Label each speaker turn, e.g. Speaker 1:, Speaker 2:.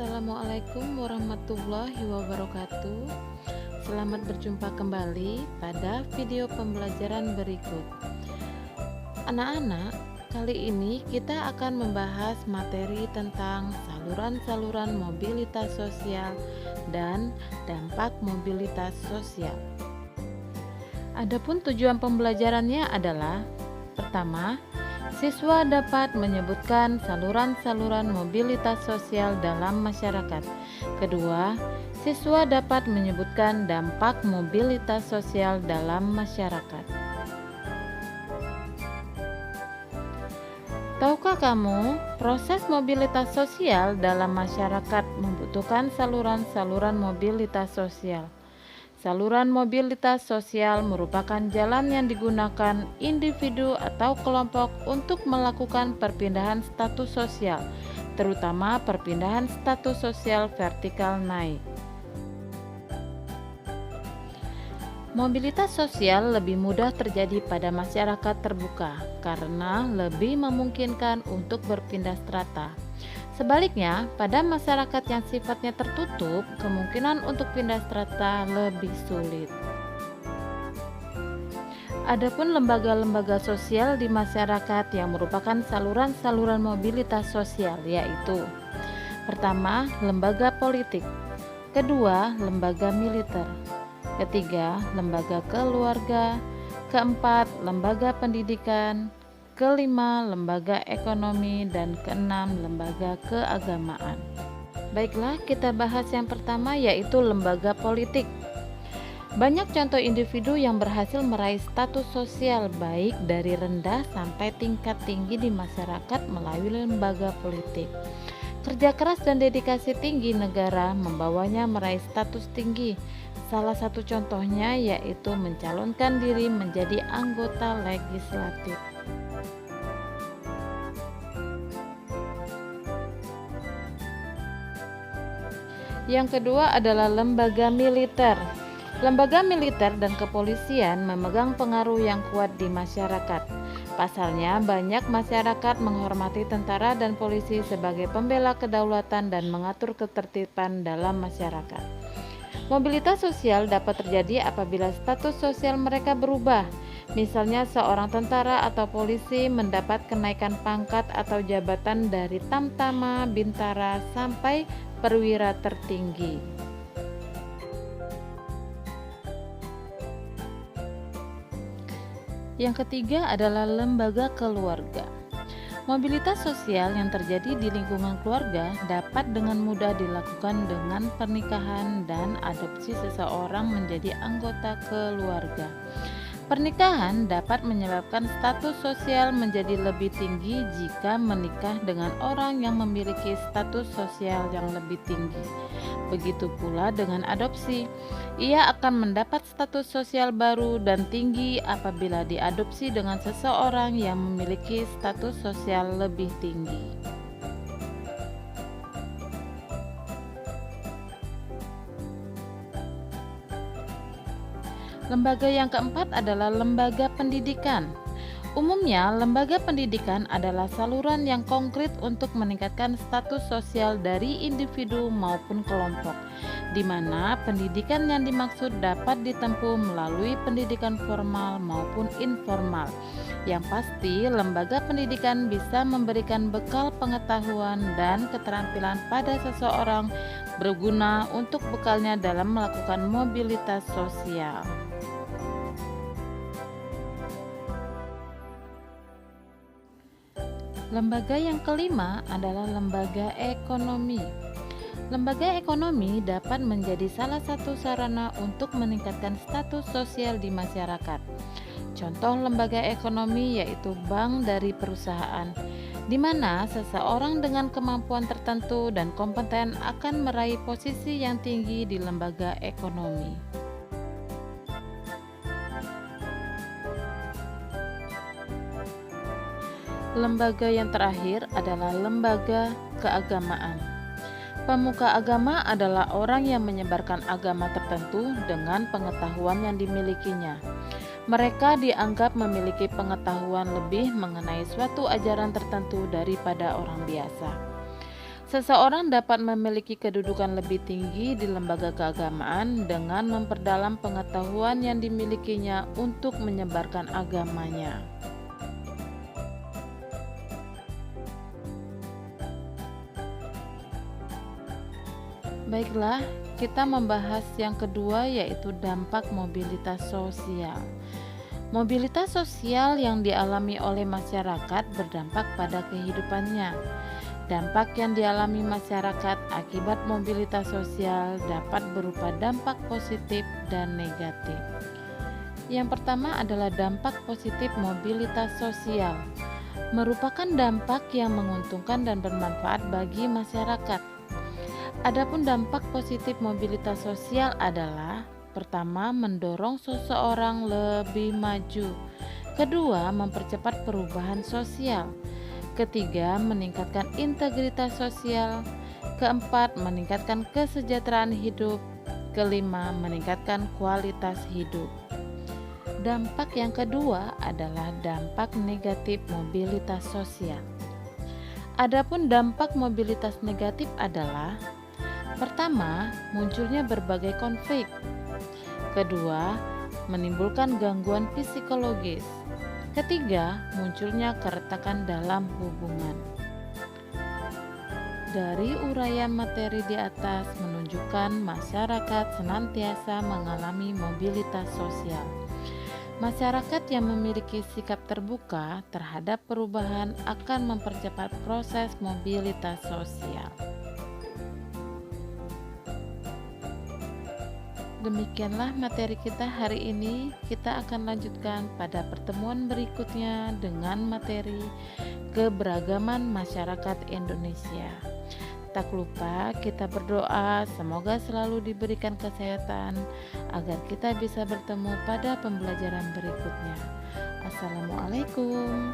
Speaker 1: Assalamualaikum warahmatullahi wabarakatuh. Selamat berjumpa kembali pada video pembelajaran berikut. Anak-anak, kali ini kita akan membahas materi tentang saluran-saluran mobilitas sosial dan dampak mobilitas sosial. Adapun tujuan pembelajarannya adalah: pertama, siswa dapat menyebutkan saluran-saluran mobilitas sosial dalam masyarakat. Kedua, siswa dapat menyebutkan dampak mobilitas sosial dalam masyarakat. Tahukah kamu, proses mobilitas sosial dalam masyarakat membutuhkan saluran-saluran mobilitas sosial. Saluran mobilitas sosial merupakan jalan yang digunakan individu atau kelompok untuk melakukan perpindahan status sosial, terutama perpindahan status sosial vertikal naik. Mobilitas sosial lebih mudah terjadi pada masyarakat terbuka karena lebih memungkinkan untuk berpindah strata. Sebaliknya, pada masyarakat yang sifatnya tertutup, kemungkinan untuk pindah strata lebih sulit. Adapun lembaga-lembaga sosial di masyarakat yang merupakan saluran-saluran mobilitas sosial, yaitu: pertama, lembaga politik; kedua, lembaga militer; ketiga, lembaga keluarga; keempat, lembaga pendidikan; kelima, lembaga ekonomi; dan keenam, lembaga keagamaan. Baiklah, kita bahas yang pertama, yaitu lembaga politik. Banyak contoh individu yang berhasil meraih status sosial baik dari rendah sampai tingkat tinggi di masyarakat melalui lembaga politik. Kerja keras dan dedikasi tinggi negara membawanya meraih status tinggi. Salah satu contohnya yaitu mencalonkan diri menjadi anggota legislatif. Yang kedua adalah lembaga militer. Lembaga militer dan kepolisian memegang pengaruh yang kuat di masyarakat. Pasalnya, banyak masyarakat menghormati tentara dan polisi sebagai pembela kedaulatan dan mengatur ketertiban dalam masyarakat. Mobilitas sosial dapat terjadi apabila status sosial mereka berubah. Misalnya, seorang tentara atau polisi mendapat kenaikan pangkat atau jabatan dari tamtama, bintara, sampai perwira tertinggi. Yang ketiga adalah lembaga keluarga. Mobilitas sosial yang terjadi di lingkungan keluarga dapat dengan mudah dilakukan dengan pernikahan dan adopsi seseorang menjadi anggota keluarga. Pernikahan dapat menyebabkan status sosial menjadi lebih tinggi jika menikah dengan orang yang memiliki status sosial yang lebih tinggi. Begitu pula dengan adopsi, ia akan mendapat status sosial baru dan tinggi apabila diadopsi dengan seseorang yang memiliki status sosial lebih tinggi. Lembaga yang keempat adalah lembaga pendidikan. Umumnya, lembaga pendidikan adalah saluran yang konkret untuk meningkatkan status sosial dari individu maupun kelompok, di mana pendidikan yang dimaksud dapat ditempuh melalui pendidikan formal maupun informal. Yang pasti, lembaga pendidikan bisa memberikan bekal pengetahuan dan keterampilan pada seseorang berguna untuk bekalnya dalam melakukan mobilitas sosial. Lembaga yang kelima adalah lembaga ekonomi. Lembaga ekonomi dapat menjadi salah satu sarana untuk meningkatkan status sosial di masyarakat. Contoh lembaga ekonomi yaitu bank dari perusahaan, di mana seseorang dengan kemampuan tertentu dan kompeten akan meraih posisi yang tinggi di lembaga ekonomi. Lembaga yang terakhir adalah lembaga keagamaan. Pemuka agama adalah orang yang menyebarkan agama tertentu dengan pengetahuan yang dimilikinya. Mereka dianggap memiliki pengetahuan lebih mengenai suatu ajaran tertentu daripada orang biasa. Seseorang dapat memiliki kedudukan lebih tinggi di lembaga keagamaan dengan memperdalam pengetahuan yang dimilikinya untuk menyebarkan agamanya. Baiklah, kita membahas yang kedua, yaitu dampak mobilitas sosial. Mobilitas sosial yang dialami oleh masyarakat berdampak pada kehidupannya. Dampak yang dialami masyarakat akibat mobilitas sosial dapat berupa dampak positif dan negatif. Yang pertama adalah dampak positif mobilitas sosial, merupakan dampak yang menguntungkan dan bermanfaat bagi masyarakat. Adapun dampak positif mobilitas sosial adalah: pertama, mendorong seseorang lebih maju. Kedua, mempercepat perubahan sosial. Ketiga, meningkatkan integritas sosial. Keempat, meningkatkan kesejahteraan hidup. Kelima, meningkatkan kualitas hidup. Dampak yang kedua adalah dampak negatif mobilitas sosial. Adapun dampak mobilitas negatif adalah: pertama, munculnya berbagai konflik. Kedua, menimbulkan gangguan psikologis. Ketiga, munculnya keretakan dalam hubungan. Dari uraian materi di atas menunjukkan masyarakat senantiasa mengalami mobilitas sosial. Masyarakat yang memiliki sikap terbuka terhadap perubahan akan mempercepat proses mobilitas sosial. Demikianlah materi kita hari ini. Kita akan lanjutkan pada pertemuan berikutnya dengan materi keberagaman masyarakat Indonesia. Tak lupa kita berdoa semoga selalu diberikan kesehatan agar kita bisa bertemu pada pembelajaran berikutnya. Assalamualaikum.